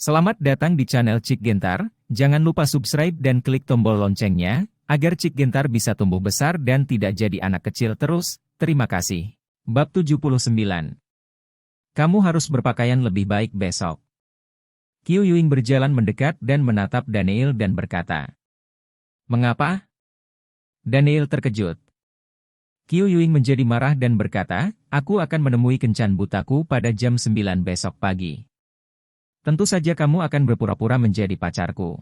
Selamat datang di channel Cik Gentar, jangan lupa subscribe dan klik tombol loncengnya, agar Cik Gentar bisa tumbuh besar dan tidak jadi anak kecil terus, terima kasih. Bab 79. Kamu harus berpakaian lebih baik besok. Qiu Yuing berjalan mendekat dan menatap Daniel dan berkata, "Mengapa?" Daniel terkejut. Qiu Yuing menjadi marah dan berkata, "Aku akan menemui kencan butaku pada jam 9 besok pagi. Tentu saja kamu akan berpura-pura menjadi pacarku."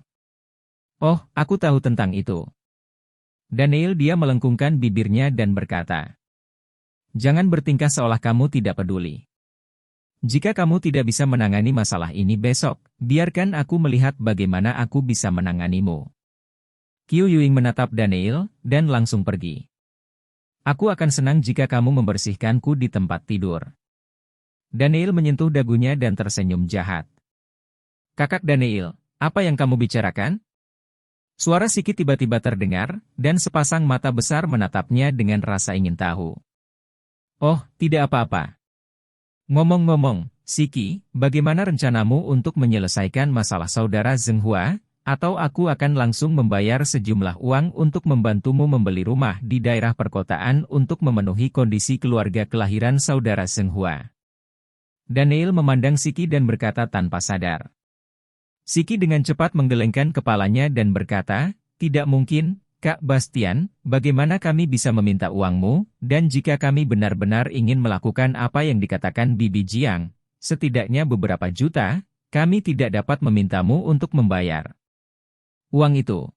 "Oh, aku tahu tentang itu." Daniel dia melengkungkan bibirnya dan berkata, "Jangan bertingkah seolah kamu tidak peduli. Jika kamu tidak bisa menangani masalah ini besok, biarkan aku melihat bagaimana aku bisa menanganimu." Qiu Yuing menatap Daniel, dan langsung pergi. "Aku akan senang jika kamu membersihkanku di tempat tidur." Daniel menyentuh dagunya dan tersenyum jahat. "Kakak Daniel, apa yang kamu bicarakan?" Suara Siki tiba-tiba terdengar, dan sepasang mata besar menatapnya dengan rasa ingin tahu. "Oh, tidak apa-apa. Ngomong-ngomong, Siki, bagaimana rencanamu untuk menyelesaikan masalah saudara Zhenghua? Atau aku akan langsung membayar sejumlah uang untuk membantumu membeli rumah di daerah perkotaan untuk memenuhi kondisi keluarga kelahiran saudara Zhenghua." Daniel memandang Siki dan berkata tanpa sadar. Siki dengan cepat menggelengkan kepalanya dan berkata, "Tidak mungkin, Kak Bastian, bagaimana kami bisa meminta uangmu, dan jika kami benar-benar ingin melakukan apa yang dikatakan Bibi Jiang, setidaknya beberapa juta, kami tidak dapat memintamu untuk membayar uang itu.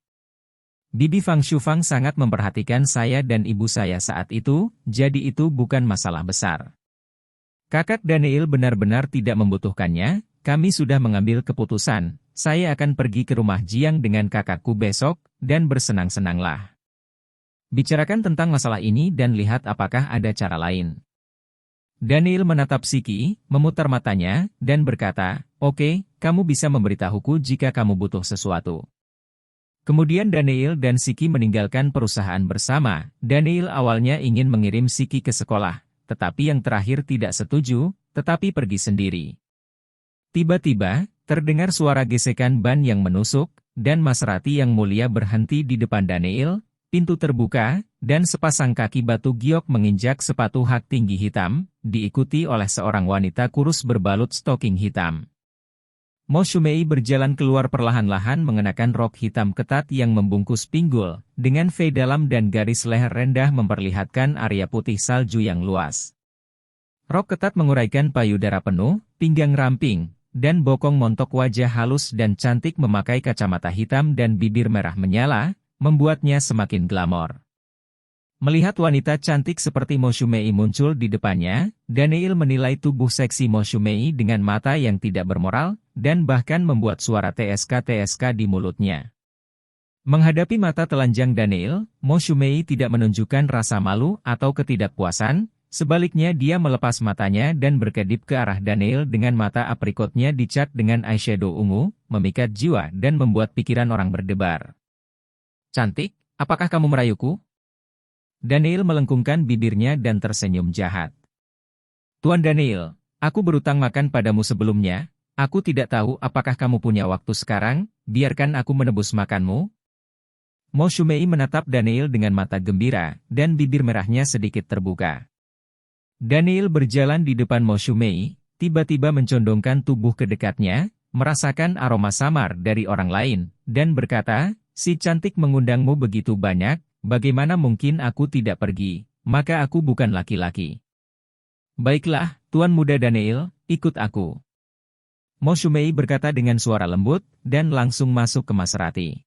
Bibi Fang Shufang sangat memperhatikan saya dan ibu saya saat itu, jadi itu bukan masalah besar. Kakak Daniel benar-benar tidak membutuhkannya, kami sudah mengambil keputusan, saya akan pergi ke rumah Jiang dengan kakakku besok, dan bersenang-senanglah. Bicarakan tentang masalah ini dan lihat apakah ada cara lain." Daniel menatap Siki, memutar matanya, dan berkata, "Oke, kamu bisa memberitahuku jika kamu butuh sesuatu." Kemudian Daniel dan Siki meninggalkan perusahaan bersama. Daniel awalnya ingin mengirim Siki ke sekolah, tetapi yang terakhir tidak setuju, tetapi pergi sendiri. Tiba-tiba, terdengar suara gesekan ban yang menusuk, dan Maserati yang mulia berhenti di depan Daniel, pintu terbuka, dan sepasang kaki batu giok menginjak sepatu hak tinggi hitam, diikuti oleh seorang wanita kurus berbalut stoking hitam. Mo Shumei berjalan keluar perlahan-lahan mengenakan rok hitam ketat yang membungkus pinggul, dengan V dalam dan garis leher rendah memperlihatkan area putih salju yang luas. Rok ketat menguraikan payudara penuh, pinggang ramping, dan bokong montok wajah halus dan cantik memakai kacamata hitam dan bibir merah menyala, membuatnya semakin glamor. Melihat wanita cantik seperti Mo Shumei muncul di depannya, Daniel menilai tubuh seksi Mo Shumei dengan mata yang tidak bermoral, dan bahkan membuat suara TSK-TSK di mulutnya. Menghadapi mata telanjang Daniel, Mo Shumei tidak menunjukkan rasa malu atau ketidakpuasan, sebaliknya dia melepas matanya dan berkedip ke arah Daniel dengan mata aprikotnya dicat dengan eyeshadow ungu, memikat jiwa dan membuat pikiran orang berdebar. "Cantik, apakah kamu merayuku?" Daniel melengkungkan bibirnya dan tersenyum jahat. "Tuan Daniel, aku berutang makan padamu sebelumnya, aku tidak tahu apakah kamu punya waktu sekarang, biarkan aku menebus makanmu." Mo Shumei menatap Daniel dengan mata gembira, dan bibir merahnya sedikit terbuka. Daniel berjalan di depan Mo Shumei, tiba-tiba mencondongkan tubuh ke dekatnya, merasakan aroma samar dari orang lain, dan berkata, "Si cantik mengundangmu begitu banyak, bagaimana mungkin aku tidak pergi, maka aku bukan laki-laki." "Baiklah, Tuan Muda Daniel, ikut aku." Mo Shumei berkata dengan suara lembut, dan langsung masuk ke Maserati.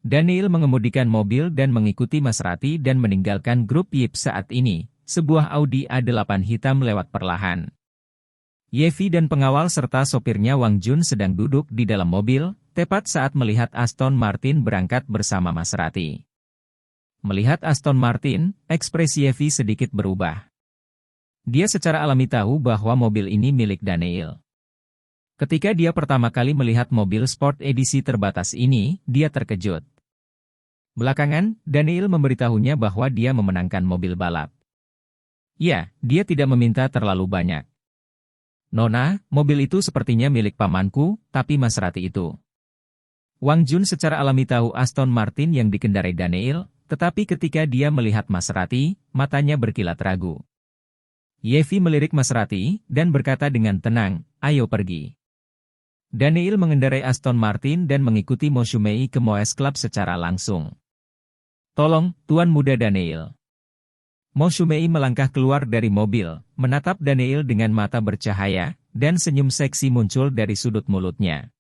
Daniel mengemudikan mobil dan mengikuti Maserati dan meninggalkan grup Yip saat ini. Sebuah Audi A8 hitam lewat perlahan. Yevi dan pengawal serta sopirnya Wang Jun sedang duduk di dalam mobil, tepat saat melihat Aston Martin berangkat bersama Maserati. Melihat Aston Martin, ekspresi Yevi sedikit berubah. Dia secara alami tahu bahwa mobil ini milik Daniel. Ketika dia pertama kali melihat mobil sport edisi terbatas ini, dia terkejut. Belakangan, Daniel memberitahunya bahwa dia memenangkan mobil balap. Ya, dia tidak meminta terlalu banyak. Nona, mobil itu sepertinya milik pamanku, tapi Maserati itu. Wang Jun secara alami tahu Aston Martin yang dikendarai Daniel, tetapi ketika dia melihat Maserati, matanya berkilat ragu. Yevi melirik Maserati, dan berkata dengan tenang, ayo pergi. Daniel mengendarai Aston Martin dan mengikuti Mo Shumei ke Moes Club secara langsung. Tolong, Tuan Muda Daniel. Mo Shumei melangkah keluar dari mobil, menatap Daniel dengan mata bercahaya, dan senyum seksi muncul dari sudut mulutnya.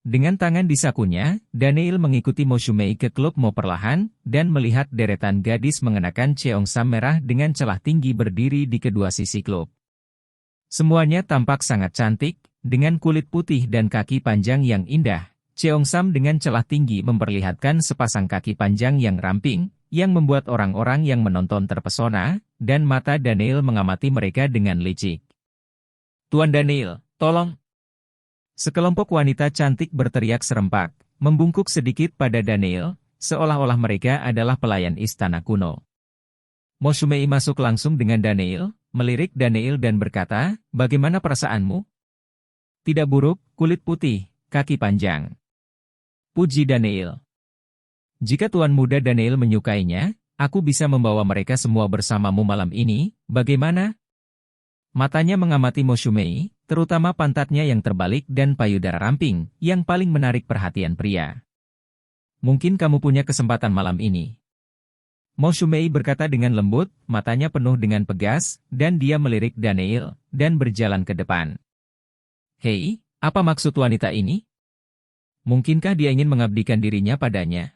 Dengan tangan di sakunya, Daniel mengikuti Mo Shumei ke klub Mo perlahan, dan melihat deretan gadis mengenakan cheongsam merah dengan celah tinggi berdiri di kedua sisi klub. Semuanya tampak sangat cantik, dengan kulit putih dan kaki panjang yang indah. Cheongsam dengan celah tinggi memperlihatkan sepasang kaki panjang yang ramping, yang membuat orang-orang yang menonton terpesona, dan mata Daniel mengamati mereka dengan licik. Tuan Daniel, tolong! Sekelompok wanita cantik berteriak serempak, membungkuk sedikit pada Daniel, seolah-olah mereka adalah pelayan istana kuno. Mo Shumei masuk langsung dengan Daniel, melirik Daniel dan berkata, bagaimana perasaanmu? Tidak buruk, kulit putih, kaki panjang. Puji Daniel. Jika Tuan Muda Daniel menyukainya, aku bisa membawa mereka semua bersamamu malam ini, bagaimana? Matanya mengamati Mo Shumei, terutama pantatnya yang terbalik dan payudara ramping, yang paling menarik perhatian pria. Mungkin kamu punya kesempatan malam ini. Mo Shumei berkata dengan lembut, matanya penuh dengan pegas, dan dia melirik Daniel, dan berjalan ke depan. Hei, apa maksud wanita ini? Mungkinkah dia ingin mengabdikan dirinya padanya?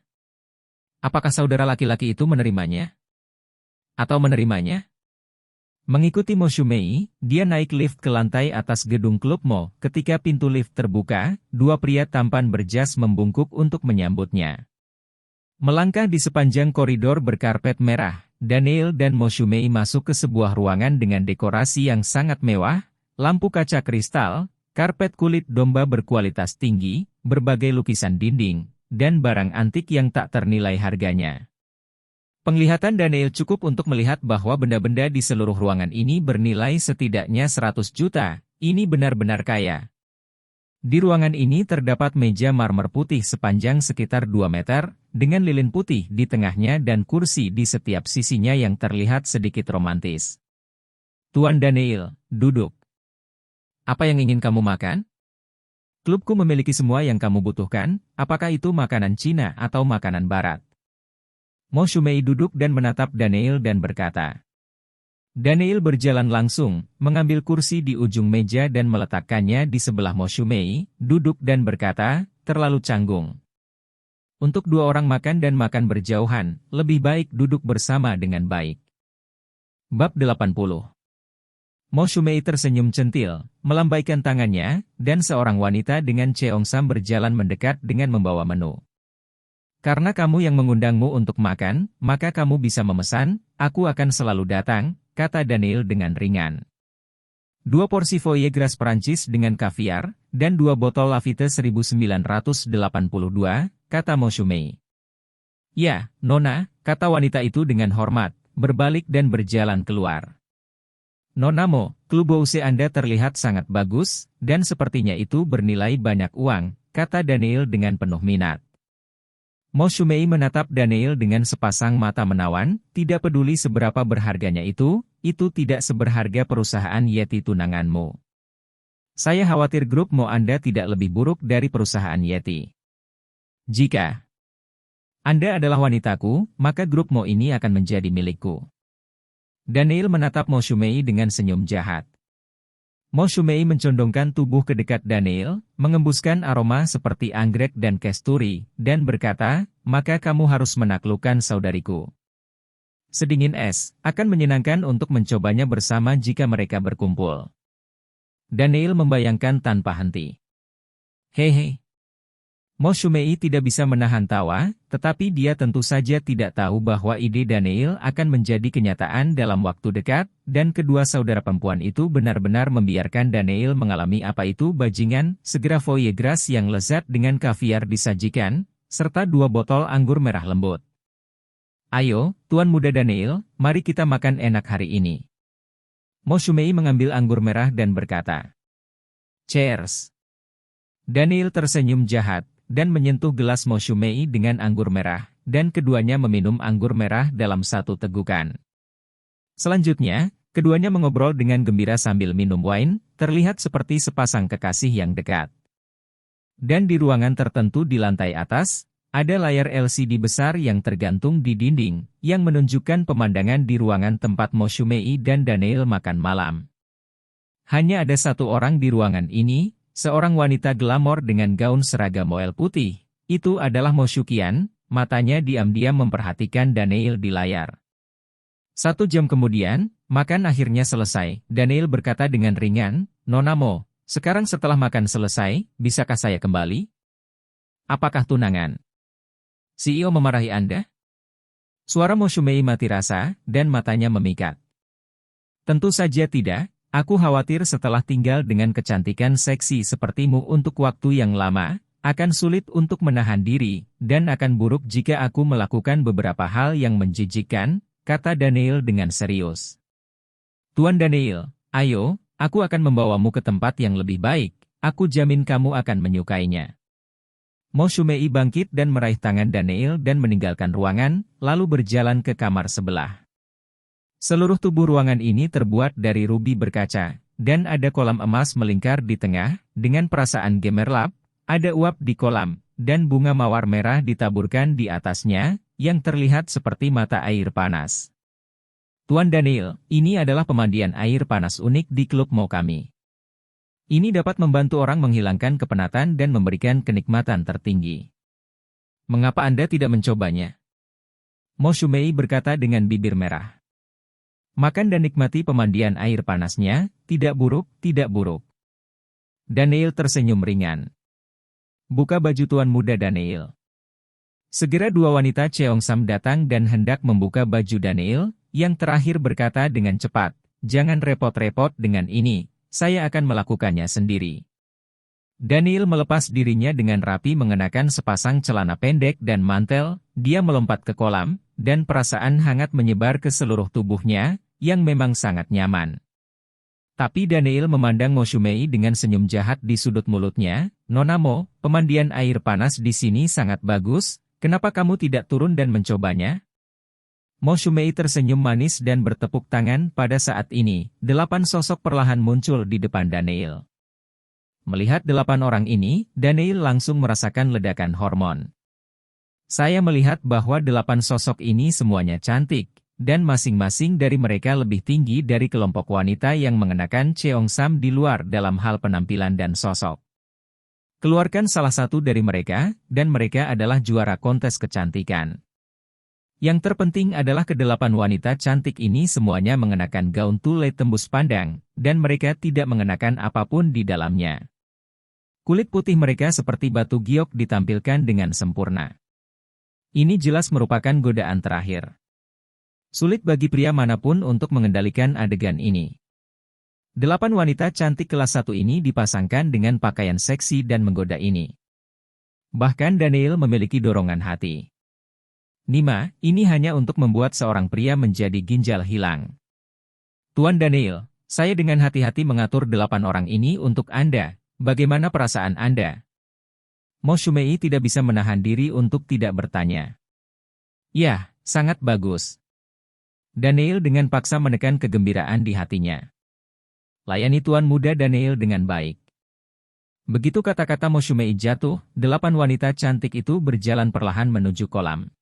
Apakah saudara laki-laki itu menerimanya? Atau menerimanya? Mengikuti Mo Shumei, dia naik lift ke lantai atas gedung klub Mo. Ketika pintu lift terbuka, dua pria tampan berjas membungkuk untuk menyambutnya. Melangkah di sepanjang koridor berkarpet merah, Daniel dan Mo Shumei masuk ke sebuah ruangan dengan dekorasi yang sangat mewah, lampu kaca kristal, karpet kulit domba berkualitas tinggi, berbagai lukisan dinding, dan barang antik yang tak ternilai harganya. Penglihatan Daniel cukup untuk melihat bahwa benda-benda di seluruh ruangan ini bernilai setidaknya 100 juta, ini benar-benar kaya. Di ruangan ini terdapat meja marmer putih sepanjang sekitar 2 meter, dengan lilin putih di tengahnya dan kursi di setiap sisinya yang terlihat sedikit romantis. Tuan Daniel, duduk. Apa yang ingin kamu makan? Klubku memiliki semua yang kamu butuhkan, apakah itu makanan Cina atau makanan Barat? Mo Shumei duduk dan menatap Daniel dan berkata. Daniel berjalan langsung, mengambil kursi di ujung meja dan meletakkannya di sebelah Mo Shumei, duduk dan berkata, terlalu canggung. Untuk dua orang makan dan makan berjauhan, lebih baik duduk bersama dengan baik. Bab 80. Mo Shumei tersenyum centil, melambaikan tangannya, dan seorang wanita dengan cheongsam berjalan mendekat dengan membawa menu. Karena kamu yang mengundangmu untuk makan, maka kamu bisa memesan, aku akan selalu datang, kata Daniel dengan ringan. 2 porsi foie gras Perancis dengan kaviar, dan 2 botol Lafite 1982, kata Mo Shumei. Ya, Nona, kata wanita itu dengan hormat, berbalik dan berjalan keluar. Nona Mo, klub Bouse Anda terlihat sangat bagus, dan sepertinya itu bernilai banyak uang, kata Daniel dengan penuh minat. Mo Shumei menatap Daniel dengan sepasang mata menawan, tidak peduli seberapa berharganya itu tidak seberharga perusahaan Yeti tunanganmu. Saya khawatir grup Mo Anda tidak lebih buruk dari perusahaan Yeti. Jika Anda adalah wanitaku, maka grup Mo ini akan menjadi milikku. Daniel menatap Mo Shumei dengan senyum jahat. Mo Shumei mencondongkan tubuh ke dekat Daniel, mengembuskan aroma seperti anggrek dan kasturi, dan berkata, maka kamu harus menaklukkan saudariku. Sedingin es, akan menyenangkan untuk mencobanya bersama jika mereka berkumpul. Daniel membayangkan tanpa henti. Hehe. Mo Shumei tidak bisa menahan tawa, tetapi dia tentu saja tidak tahu bahwa ide Daniel akan menjadi kenyataan dalam waktu dekat, dan kedua saudara perempuan itu benar-benar membiarkan Daniel mengalami apa itu bajingan, segera foie gras yang lezat dengan kaviar disajikan, serta 2 botol anggur merah lembut. Ayo, Tuan Muda Daniel, mari kita makan enak hari ini. Mo Shumei mengambil anggur merah dan berkata, "Cheers." Daniel tersenyum jahat, dan menyentuh gelas Mo Shumei dengan anggur merah, dan keduanya meminum anggur merah dalam satu tegukan. Selanjutnya, keduanya mengobrol dengan gembira sambil minum wine, terlihat seperti sepasang kekasih yang dekat. Dan di ruangan tertentu di lantai atas, ada layar LCD besar yang tergantung di dinding, yang menunjukkan pemandangan di ruangan tempat Mo Shumei dan Daniel makan malam. Hanya ada satu orang di ruangan ini, seorang wanita glamor dengan gaun seragam moel putih. Itu adalah Mo Shuqian, matanya diam-diam memperhatikan Daniel di layar. 1 jam kemudian, makan akhirnya selesai. Daniel berkata dengan ringan, "Nona Mo, sekarang setelah makan selesai, bisakah saya kembali? Apakah tunangan CEO memarahi Anda?" Suara Mo Shumei mati rasa, dan matanya memikat. "Tentu saja tidak, aku khawatir setelah tinggal dengan kecantikan seksi sepertimu untuk waktu yang lama, akan sulit untuk menahan diri, dan akan buruk jika aku melakukan beberapa hal yang menjijikkan," kata Daniel dengan serius. "Tuan Daniel, ayo, aku akan membawamu ke tempat yang lebih baik, aku jamin kamu akan menyukainya." Mo Shumei bangkit dan meraih tangan Daniel dan meninggalkan ruangan, lalu berjalan ke kamar sebelah. Seluruh tubuh ruangan ini terbuat dari rubi berkaca, dan ada kolam emas melingkar di tengah, dengan perasaan gemerlap, ada uap di kolam, dan bunga mawar merah ditaburkan di atasnya, yang terlihat seperti mata air panas. "Tuan Daniel, ini adalah pemandian air panas unik di klub Mo kami. Ini dapat membantu orang menghilangkan kepenatan dan memberikan kenikmatan tertinggi. Mengapa Anda tidak mencobanya?" Mo Shumei berkata dengan bibir merah. "Makan dan nikmati pemandian air panasnya, tidak buruk, tidak buruk." Daniel tersenyum ringan. "Buka baju tuan muda Daniel." Segera dua wanita Cheongsam datang dan hendak membuka baju Daniel, yang terakhir berkata dengan cepat, "Jangan repot-repot dengan ini. Saya akan melakukannya sendiri." Daniel melepas dirinya dengan rapi mengenakan sepasang celana pendek dan mantel, dia melompat ke kolam, dan perasaan hangat menyebar ke seluruh tubuhnya, yang memang sangat nyaman. Tapi Daniel memandang Mo Shumei dengan senyum jahat di sudut mulutnya, "Nona Mo, pemandian air panas di sini sangat bagus, kenapa kamu tidak turun dan mencobanya?" Mo Shumei tersenyum manis dan bertepuk tangan. Pada saat ini, 8 sosok perlahan muncul di depan Daniel. Melihat 8 orang ini, Daniel langsung merasakan ledakan hormon. Saya melihat bahwa 8 sosok ini semuanya cantik, dan masing-masing dari mereka lebih tinggi dari kelompok wanita yang mengenakan Cheongsam di luar dalam hal penampilan dan sosok. Keluarkan salah satu dari mereka, dan mereka adalah juara kontes kecantikan. Yang terpenting adalah ke-8 wanita cantik ini semuanya mengenakan gaun tule tembus pandang, dan mereka tidak mengenakan apapun di dalamnya. Kulit putih mereka seperti batu giok ditampilkan dengan sempurna. Ini jelas merupakan godaan terakhir. Sulit bagi pria manapun untuk mengendalikan adegan ini. 8 wanita cantik kelas 1 ini dipasangkan dengan pakaian seksi dan menggoda ini. Bahkan Daniel memiliki dorongan hati. "Nima, ini hanya untuk membuat seorang pria menjadi ginjal hilang." "Tuan Daniel, saya dengan hati-hati mengatur 8 orang ini untuk Anda. Bagaimana perasaan Anda?" Mo Shumei tidak bisa menahan diri untuk tidak bertanya. "Ya, sangat bagus." Daniel dengan paksa menekan kegembiraan di hatinya. "Layani tuan muda Daniel dengan baik." Begitu kata-kata Mo Shumei jatuh, 8 wanita cantik itu berjalan perlahan menuju kolam.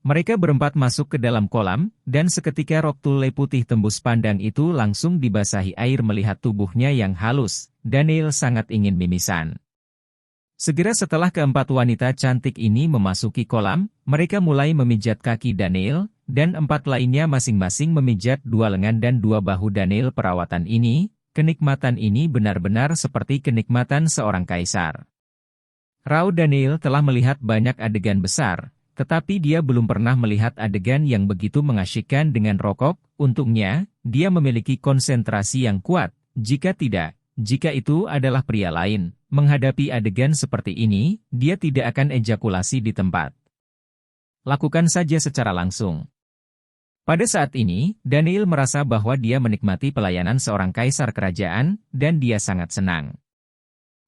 Mereka berempat masuk ke dalam kolam, dan seketika rok tule putih tembus pandang itu langsung dibasahi air. Melihat tubuhnya yang halus, Daniel sangat ingin mimisan. Segera setelah keempat wanita cantik ini memasuki kolam, mereka mulai memijat kaki Daniel, dan 4 lainnya masing-masing memijat 2 lengan dan 2 bahu Daniel. Perawatan ini, kenikmatan ini benar-benar seperti kenikmatan seorang kaisar. Raut Daniel telah melihat banyak adegan besar, tetapi dia belum pernah melihat adegan yang begitu mengasyikkan dengan rokok. Untungnya, dia memiliki konsentrasi yang kuat. Jika itu adalah pria lain, menghadapi adegan seperti ini, dia tidak akan ejakulasi di tempat. Lakukan saja secara langsung. Pada saat ini, Daniel merasa bahwa dia menikmati pelayanan seorang kaisar kerajaan, dan dia sangat senang.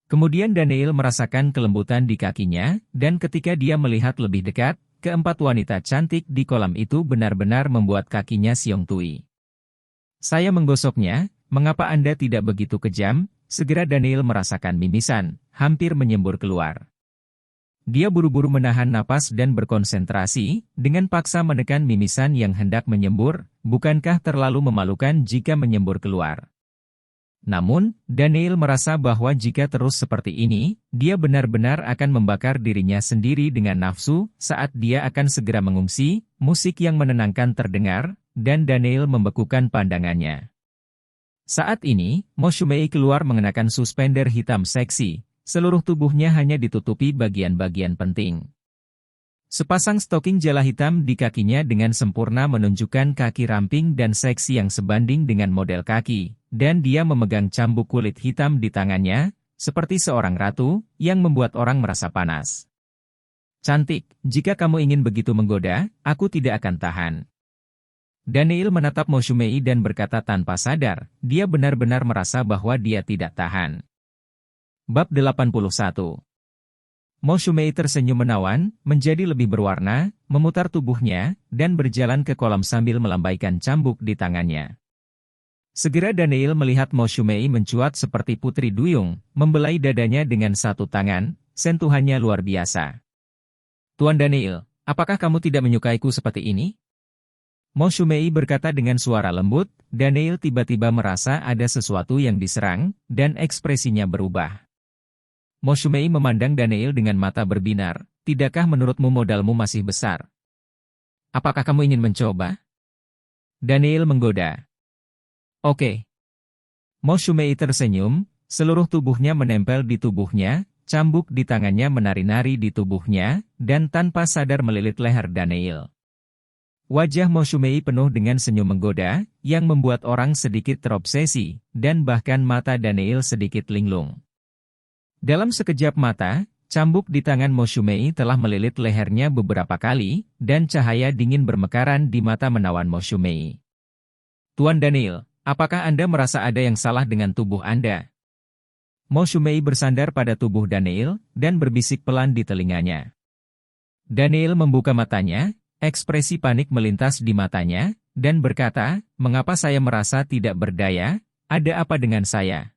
Kemudian Daniel merasakan kelembutan di kakinya, dan ketika dia melihat lebih dekat, keempat wanita cantik di kolam itu benar-benar membuat kakinya siong tui. Saya menggosoknya, mengapa Anda tidak begitu kejam? Segera Daniel merasakan mimisan, hampir menyembur keluar. Dia buru-buru menahan napas dan berkonsentrasi, dengan paksa menekan mimisan yang hendak menyembur, bukankah terlalu memalukan jika menyembur keluar? Namun, Daniel merasa bahwa jika terus seperti ini, dia benar-benar akan membakar dirinya sendiri dengan nafsu, saat dia akan segera mengungsi, musik yang menenangkan terdengar, dan Daniel membekukan pandangannya. Saat ini, Mo Shumei keluar mengenakan suspender hitam seksi, seluruh tubuhnya hanya ditutupi bagian-bagian penting. Sepasang stoking jala hitam di kakinya dengan sempurna menunjukkan kaki ramping dan seksi yang sebanding dengan model kaki, dan dia memegang cambuk kulit hitam di tangannya, seperti seorang ratu, yang membuat orang merasa panas. Cantik, jika kamu ingin begitu menggoda, aku tidak akan tahan. Daniel menatap Mo Shumei dan berkata tanpa sadar, dia benar-benar merasa bahwa dia tidak tahan. Bab 81. Mo Shumei tersenyum menawan, menjadi lebih berwarna, memutar tubuhnya, dan berjalan ke kolam sambil melambaikan cambuk di tangannya. Segera Daniel melihat Mo Shumei mencuat seperti putri duyung, membelai dadanya dengan satu tangan, sentuhannya luar biasa. Tuan Daniel, apakah kamu tidak menyukaiku seperti ini? Mo Shumei berkata dengan suara lembut. Daniel tiba-tiba merasa ada sesuatu yang diserang, dan ekspresinya berubah. Mo Shumei memandang Daniel dengan mata berbinar. Tidakkah menurutmu modalmu masih besar? Apakah kamu ingin mencoba? Daniel menggoda. Oke. Mo Shumei tersenyum, seluruh tubuhnya menempel di tubuhnya, cambuk di tangannya menari-nari di tubuhnya, dan tanpa sadar melilit leher Daniel. Wajah Mo Shumei penuh dengan senyum menggoda, yang membuat orang sedikit terobsesi, dan bahkan mata Daniel sedikit linglung. Dalam sekejap mata, cambuk di tangan Mo Shumei telah melilit lehernya beberapa kali, dan cahaya dingin bermekaran di mata menawan Mo Shumei. Tuan Daniel, apakah Anda merasa ada yang salah dengan tubuh Anda? Mo Shumei bersandar pada tubuh Daniel, dan berbisik pelan di telinganya. Daniel membuka matanya, ekspresi panik melintas di matanya, dan berkata, mengapa saya merasa tidak berdaya? Ada apa dengan saya?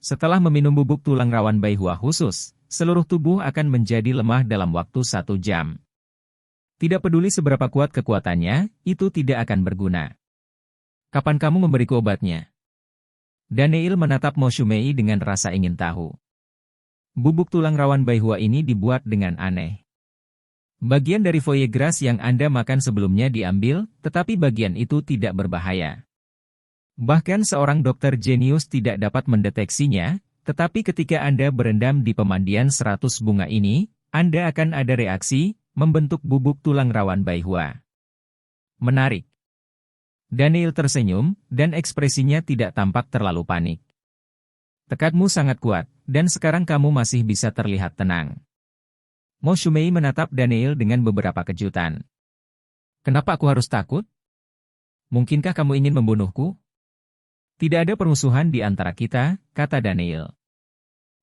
Setelah meminum bubuk tulang rawan Baihua khusus, seluruh tubuh akan menjadi lemah dalam waktu 1 jam. Tidak peduli seberapa kuat kekuatannya, itu tidak akan berguna. Kapan kamu memberiku obatnya? Daniel menatap Mo Shumei dengan rasa ingin tahu. Bubuk tulang rawan Baihua ini dibuat dengan aneh. Bagian dari foie gras yang Anda makan sebelumnya diambil, tetapi bagian itu tidak berbahaya. Bahkan seorang dokter jenius tidak dapat mendeteksinya, tetapi ketika Anda berendam di pemandian 100 bunga ini, Anda akan ada reaksi, membentuk bubuk tulang rawan Baihua. Menarik. Daniel tersenyum, dan ekspresinya tidak tampak terlalu panik. Tekadmu sangat kuat, dan sekarang kamu masih bisa terlihat tenang. Mo Shumei menatap Daniel dengan beberapa kejutan. Kenapa aku harus takut? Mungkinkah kamu ingin membunuhku? Tidak ada permusuhan di antara kita, kata Daniel.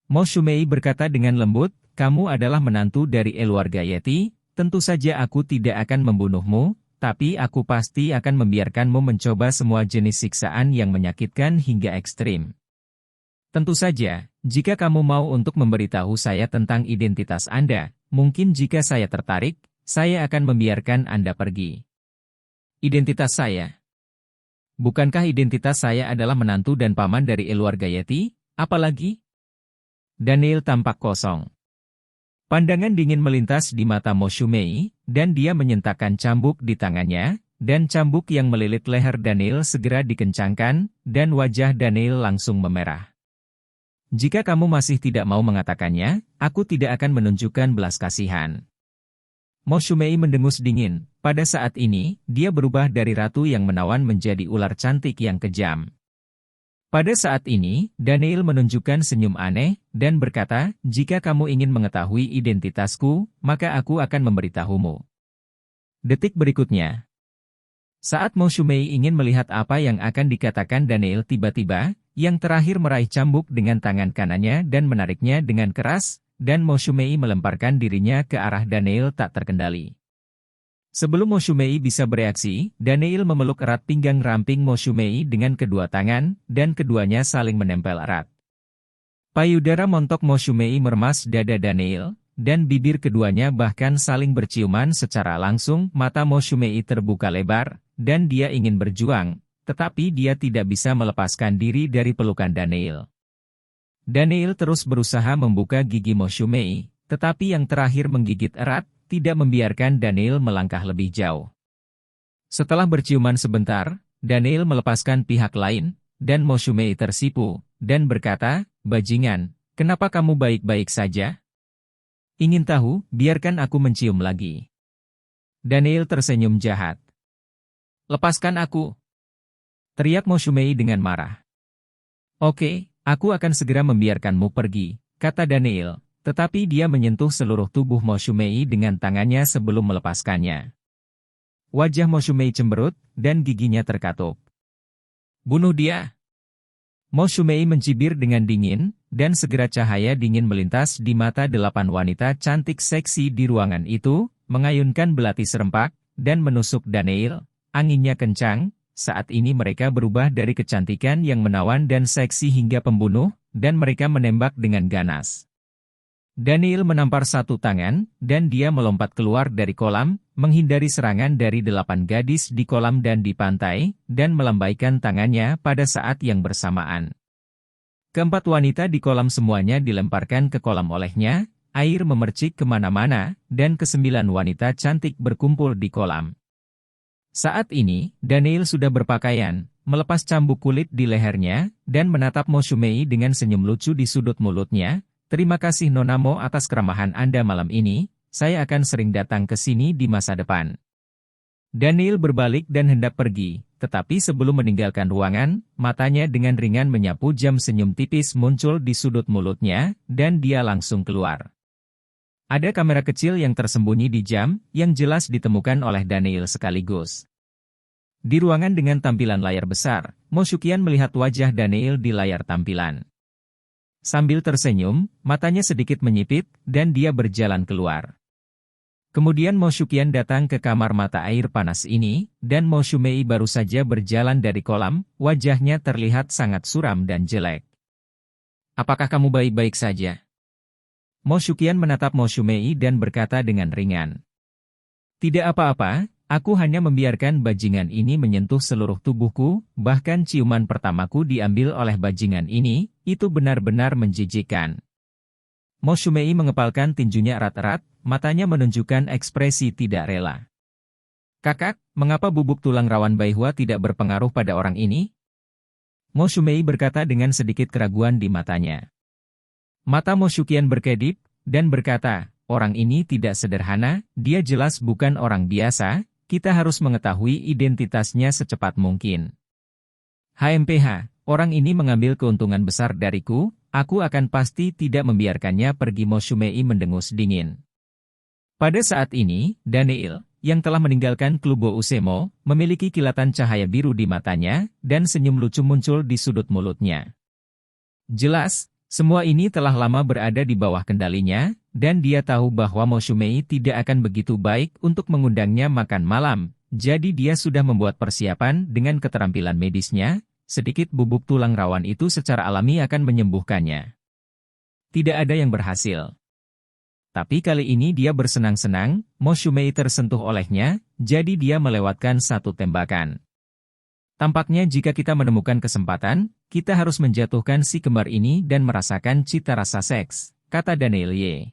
Mo Shumei berkata dengan lembut, kamu adalah menantu dari keluarga Yeti, tentu saja aku tidak akan membunuhmu, tapi aku pasti akan membiarkanmu mencoba semua jenis siksaan yang menyakitkan hingga ekstrim. Tentu saja, jika kamu mau untuk memberitahu saya tentang identitas Anda, mungkin jika saya tertarik, saya akan membiarkan Anda pergi. Identitas saya? Bukankah identitas saya adalah menantu dan paman dari keluarga Yeti? Apalagi? Daniel tampak kosong. Pandangan dingin melintas di mata Mo Shumei, dan dia menyentakkan cambuk di tangannya, dan cambuk yang melilit leher Daniel segera dikencangkan, dan wajah Daniel langsung memerah. Jika kamu masih tidak mau mengatakannya, aku tidak akan menunjukkan belas kasihan. Mo Shumei mendengus dingin. Pada saat ini, dia berubah dari ratu yang menawan menjadi ular cantik yang kejam. Pada saat ini, Daniel menunjukkan senyum aneh, dan berkata, jika kamu ingin mengetahui identitasku, maka aku akan memberitahumu. Detik berikutnya. Saat Mo Shumei ingin melihat apa yang akan dikatakan Daniel, tiba-tiba, yang terakhir meraih cambuk dengan tangan kanannya dan menariknya dengan keras, dan Mo Shumei melemparkan dirinya ke arah Daniel tak terkendali. Sebelum Mo Shumei bisa bereaksi, Daniel memeluk erat pinggang ramping Mo Shumei dengan kedua tangan, dan keduanya saling menempel erat. Payudara montok Mo Shumei meremas dada Daniel, dan bibir keduanya bahkan saling berciuman secara langsung. Mata Mo Shumei terbuka lebar, dan dia ingin berjuang, tetapi dia tidak bisa melepaskan diri dari pelukan Daniel. Daniel terus berusaha membuka gigi Mo Shumei, tetapi yang terakhir menggigit erat, tidak membiarkan Daniel melangkah lebih jauh. Setelah berciuman sebentar, Daniel melepaskan pihak lain, dan Mo Shumei tersipu, dan berkata, "Bajingan, kenapa kamu baik-baik saja? Ingin tahu, biarkan aku mencium lagi." Daniel tersenyum jahat. "Lepaskan aku!" teriak Mo Shumei dengan marah. "Oke, aku akan segera membiarkanmu pergi," kata Daniel, tetapi dia menyentuh seluruh tubuh Mo Shumei dengan tangannya sebelum melepaskannya. Wajah Mo Shumei cemberut, dan giginya terkatup. "Bunuh dia!" Mo Shumei mencibir dengan dingin, dan segera cahaya dingin melintas di mata 8 wanita cantik seksi di ruangan itu, mengayunkan belati serempak, dan menusuk Daniel. Anginnya kencang, saat ini mereka berubah dari kecantikan yang menawan dan seksi hingga pembunuh, dan mereka menembak dengan ganas. Daniel menampar satu tangan, dan dia melompat keluar dari kolam, menghindari serangan dari 8 gadis di kolam dan di pantai, dan melambaikan tangannya pada saat yang bersamaan. Keempat wanita di kolam semuanya dilemparkan ke kolam olehnya, air memercik kemana-mana, dan ke-9 wanita cantik berkumpul di kolam. Saat ini, Daniel sudah berpakaian, melepas cambuk kulit di lehernya, dan menatap Mo Shumei dengan senyum lucu di sudut mulutnya. "Terima kasih Nona Mo atas keramahan Anda malam ini, saya akan sering datang ke sini di masa depan." Daniel berbalik dan hendak pergi, tetapi sebelum meninggalkan ruangan, matanya dengan ringan menyapu jam senyum tipis muncul di sudut mulutnya, dan dia langsung keluar. Ada kamera kecil yang tersembunyi di jam, yang jelas ditemukan oleh Daniel sekaligus. Di ruangan dengan tampilan layar besar, Mo Shuqian melihat wajah Daniel di layar tampilan. Sambil tersenyum, matanya sedikit menyipit, dan dia berjalan keluar. Kemudian Mo Shuqian datang ke kamar mata air panas ini, dan Mo Shumei baru saja berjalan dari kolam, wajahnya terlihat sangat suram dan jelek. "Apakah kamu baik-baik saja?" Mo Shuqian menatap Mo Shumei dan berkata dengan ringan. "Tidak apa-apa, aku hanya membiarkan bajingan ini menyentuh seluruh tubuhku, bahkan ciuman pertamaku diambil oleh bajingan ini, itu benar-benar menjijikkan." Mo Shumei mengepalkan tinjunya erat-erat, matanya menunjukkan ekspresi tidak rela. "Kakak, mengapa bubuk tulang rawan Baihua tidak berpengaruh pada orang ini?" Mo Shumei berkata dengan sedikit keraguan di matanya. Mata Mo Shuqian berkedip, dan berkata, "Orang ini tidak sederhana, dia jelas bukan orang biasa, kita harus mengetahui identitasnya secepat mungkin. HMPH, orang ini mengambil keuntungan besar dariku, aku akan pasti tidak membiarkannya pergi." Mo Shumei mendengus dingin. Pada saat ini, Daniel, yang telah meninggalkan Klubo Usemo, memiliki kilatan cahaya biru di matanya, dan senyum lucu muncul di sudut mulutnya. Jelas, semua ini telah lama berada di bawah kendalinya, dan dia tahu bahwa Mo Shumei tidak akan begitu baik untuk mengundangnya makan malam, jadi dia sudah membuat persiapan dengan keterampilan medisnya, sedikit bubuk tulang rawan itu secara alami akan menyembuhkannya. Tidak ada yang berhasil. Tapi kali ini dia bersenang-senang, Mo Shumei tersentuh olehnya, jadi dia melewatkan satu tembakan. "Tampaknya jika kita menemukan kesempatan, kita harus menjatuhkan si kembar ini dan merasakan cita rasa seks," kata Daniel Ye.